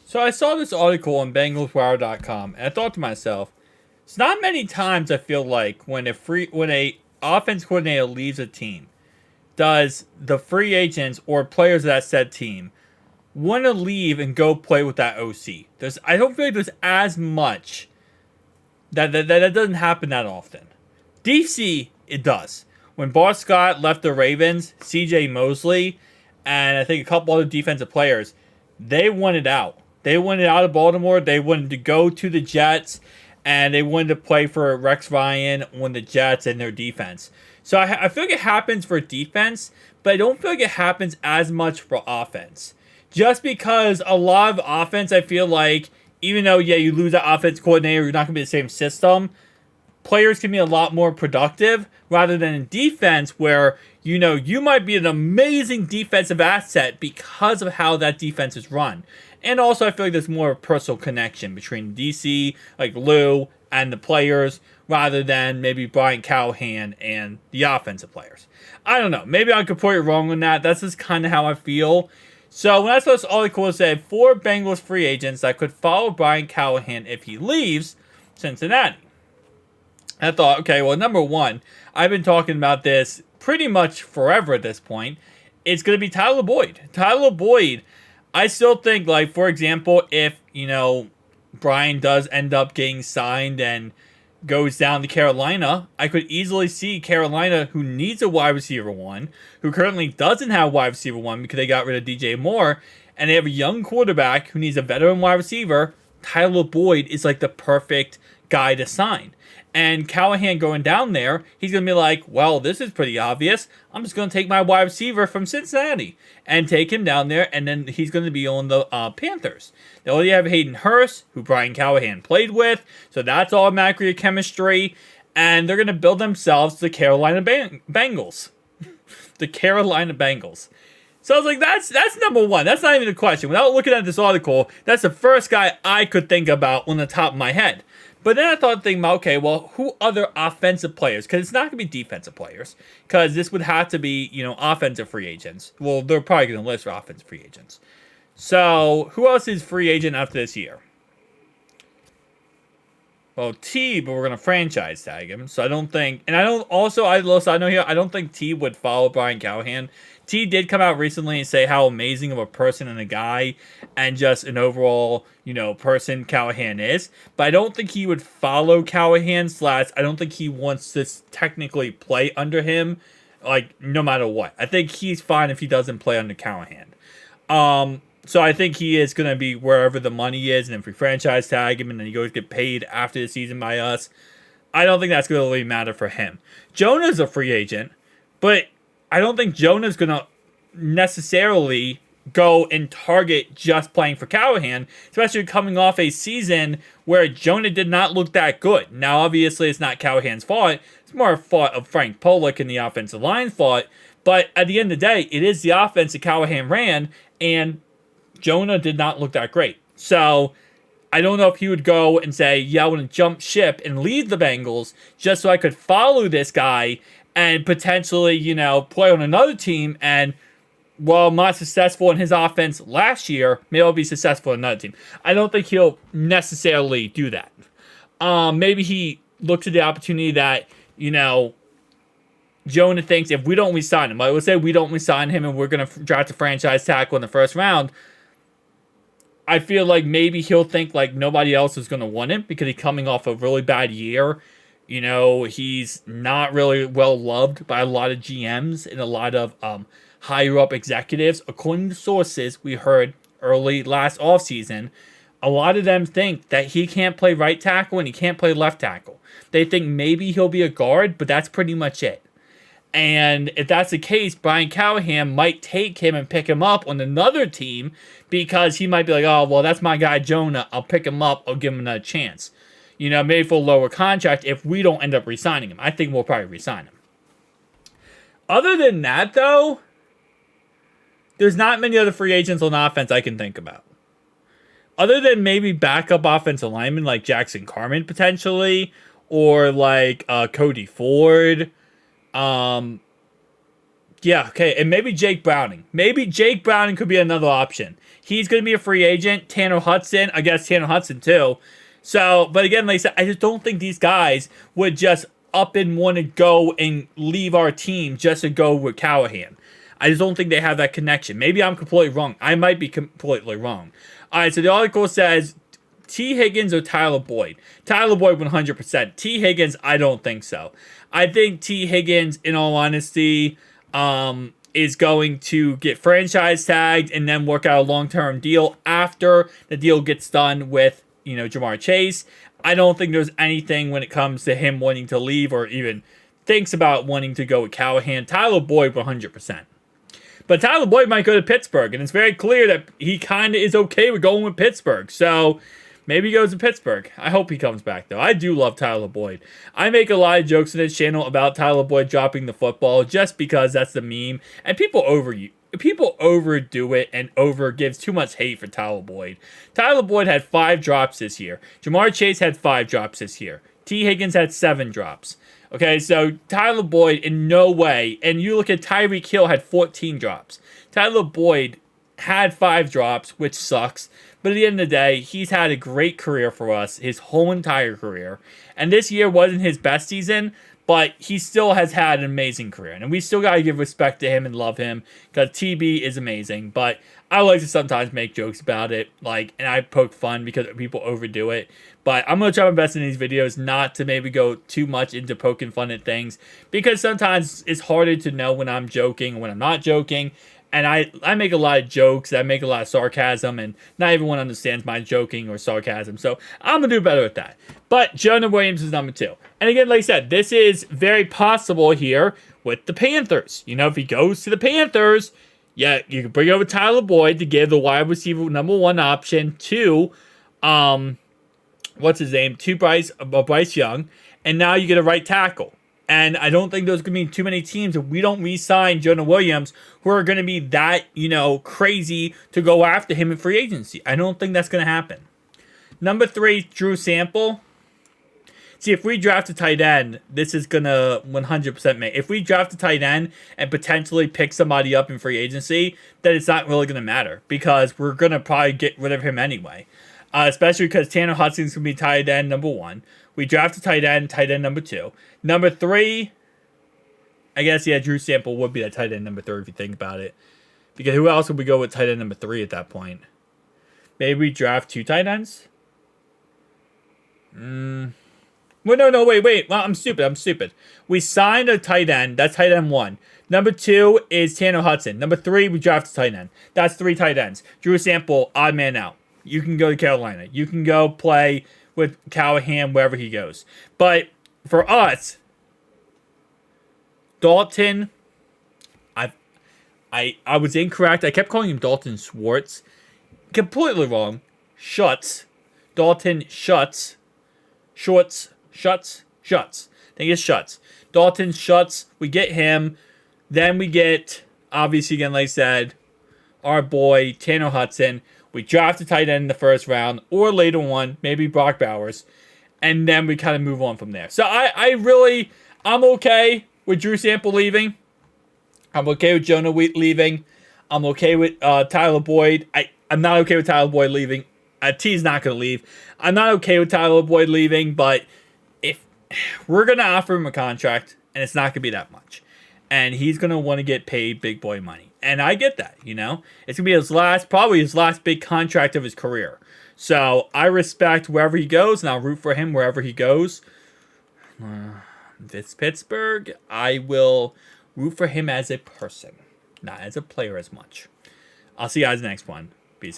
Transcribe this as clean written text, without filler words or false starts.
So I saw this article on BengalsWire.com, and I thought to myself, it's not many times I feel like when a offense coordinator leaves a team, does the free agents or players of that said team want to leave and go play with that OC. I don't feel like there's as much that doesn't happen that often. DC, it does. When Bart Scott left the Ravens, CJ Mosley, and I think a couple other defensive players, they wanted out. They wanted out of Baltimore. They wanted to go to the Jets, and they wanted to play for Rex Ryan on the Jets and their defense. So I feel like it happens for defense, but I don't feel like it happens as much for offense. Just because a lot of offense, I feel like, even though, yeah, you lose that offense coordinator, you're not going to be the same system, players can be a lot more productive rather than in defense where, you might be an amazing defensive asset because of how that defense is run. And also, I feel like there's more personal connection between DC, like Lou, and the players rather than maybe Brian Callahan and the offensive players. I don't know. Maybe I'm completely wrong on that. That's just kind of how I feel. So when I saw this article, it said 4 Bengals free agents that could follow Brian Callahan if he leaves Cincinnati. I thought, okay, well, number one, I've been talking about this pretty much forever at this point. It's going to be Tyler Boyd. Tyler Boyd, I still think, like, for example, if, Brian does end up getting signed and goes down to Carolina, I could easily see Carolina, who needs a wide receiver one, who currently doesn't have wide receiver one because they got rid of DJ Moore, and they have a young quarterback who needs a veteran wide receiver. Tyler Boyd is like the perfect guy to sign. And Callahan going down there, he's going to be like, well, this is pretty obvious. I'm just going to take my wide receiver from Cincinnati and take him down there, and then he's going to be on the Panthers. They already have Hayden Hurst, who Brian Callahan played with, so that's automatically a chemistry, and they're going to build themselves the Carolina Bengals. The Carolina Bengals. So I was like, that's number one. That's not even a question. Without looking at this article, that's the first guy I could think about on the top of my head. But then I thought, thinking about, okay, well, who other offensive players? Because it's not going to be defensive players. Because this would have to be, offensive free agents. Well, they're probably going to list for offensive free agents. So, who else is free agent after this year? Well, T, but we're going to franchise tag him. So I don't think, and I don't, also, I know here, I don't think T would follow Brian Callahan. T did come out recently and say how amazing of a person and a guy and just an overall, person Callahan is. But I don't think he would follow Callahan / I don't think he wants to technically play under him, like, no matter what. I think he's fine if he doesn't play under Callahan. So I think he is going to be wherever the money is, and if we franchise tag him and then he goes get paid after the season by us, I don't think that's going to really matter for him. Jonah's a free agent, but I don't think Jonah's going to necessarily go and target just playing for Callahan, especially coming off a season where Jonah did not look that good. Now, obviously, it's not Callahan's fault. It's more a fault of Frank Pollock and the offensive line fault. But at the end of the day, it is the offense that Callahan ran, and Jonah did not look that great. So I don't know if he would go and say, yeah, I want to jump ship and leave the Bengals just so I could follow this guy and potentially, play on another team. And while I'm not successful in his offense last year, maybe I'll be successful in another team. I don't think he'll necessarily do that. Maybe he looks at the opportunity that, Jonah thinks if we don't resign him, like let's say we don't resign him and we're going to draft a franchise tackle in the first round, I feel like maybe he'll think like nobody else is going to want him because he's coming off a really bad year. He's not really well loved by a lot of GMs and a lot of higher up executives. According to sources we heard early last offseason, a lot of them think that he can't play right tackle and he can't play left tackle. They think maybe he'll be a guard, but that's pretty much it. And if that's the case, Brian Callahan might take him and pick him up on another team because he might be like, oh, well, that's my guy Jonah. I'll pick him up. I'll give him another chance. Maybe for a lower contract if we don't end up re-signing him. I think we'll probably re-sign him. Other than that, though, there's not many other free agents on offense I can think about. Other than maybe backup offensive linemen like Jackson Carman potentially, or like Cody Ford. Yeah, okay, and maybe Jake Browning. Maybe Jake Browning could be another option. He's going to be a free agent. Tanner Hudson, I guess Tanner Hudson too. So, but again, like I said, I just don't think these guys would just up and want to go and leave our team just to go with Callahan. I just don't think they have that connection. Maybe I'm completely wrong. I might be completely wrong. All right, so the article says T. Higgins or Tyler Boyd. Tyler Boyd 100%. T. Higgins, I don't think so. I think T. Higgins, in all honesty, is going to get franchise tagged and then work out a long-term deal after the deal gets done with, Jamar Chase. I don't think there's anything when it comes to him wanting to leave or even thinks about wanting to go with Callahan. Tyler Boyd 100%. But Tyler Boyd might go to Pittsburgh, and it's very clear that he kind of is okay with going with Pittsburgh. So maybe he goes to Pittsburgh. I hope he comes back, though. I do love Tyler Boyd. I make a lot of jokes on this channel about Tyler Boyd dropping the football just because that's the meme. And people overdo it and gives too much hate for Tyler Boyd. Tyler Boyd had 5 drops this year. Jamar Chase had 5 drops this year. T. Higgins had 7 drops. Okay, so Tyler Boyd in no way, and you look at Tyreek Hill had 14 drops. Tyler Boyd had 5 drops, which sucks. But at the end of the day, he's had a great career for us, his whole entire career. And this year wasn't his best season, but he still has had an amazing career. And we still got to give respect to him and love him, because TB is amazing. But I like to sometimes make jokes about it, and I poke fun because people overdo it. But I'm going to try my best in these videos not to maybe go too much into poking fun at things, because sometimes it's harder to know when I'm joking and when I'm not joking. And I make a lot of jokes, I make a lot of sarcasm, and not everyone understands my joking or sarcasm. So I'm going to do better at that. But Jonah Williams is number 2. And again, like I said, this is very possible here with the Panthers. If he goes to the Panthers, yeah, you can bring over Tyler Boyd to give the wide receiver number 1 option to, what's his name? To Bryce Young. And now you get a right tackle. And I don't think there's going to be too many teams if we don't re-sign Jonah Williams who are going to be that, crazy to go after him in free agency. I don't think that's going to happen. Number 3, Drew Sample. See, if we draft a tight end, this is going to 100% make. If we draft a tight end and potentially pick somebody up in free agency, then it's not really going to matter because we're going to probably get rid of him anyway. Especially because Tanner Hudson's going to be tight end number 1. We draft a tight end number 2. Number 3, I guess, yeah, Drew Sample would be that tight end number 3 if you think about it. Because who else would we go with tight end number 3 at that point? Maybe we draft 2 tight ends? Well, no, wait. Well, I'm stupid. We signed a tight end. That's tight end 1. Number 2 is Tanner Hudson. Number 3, we draft a tight end. That's 3 tight ends. Drew Sample, odd man out. You can go to Carolina. You can go play with Callahan wherever he goes. But for us, Dalton, I was incorrect. I kept calling him Dalton Schwartz. Completely wrong. Dalton Schutz. Schuts. I think it's Schutz. Dalton Schutz. We get him. Then we get, obviously, again, like I said, our boy Tanner Hudson. We draft a tight end in the first round or later one, maybe Brock Bowers, and then we kind of move on from there. So I'm okay with Drew Sample leaving. I'm okay with Jonah Wheat leaving. I'm okay with Tyler Boyd. I'm not okay with Tyler Boyd leaving. T's not going to leave. I'm not okay with Tyler Boyd leaving, but if we're going to offer him a contract, and it's not going to be that much, and he's going to want to get paid big boy money. And I get that, It's going to be probably his last big contract of his career. So I respect wherever he goes, and I'll root for him wherever he goes. If it's Pittsburgh, I will root for him as a person, not as a player as much. I'll see you guys next one.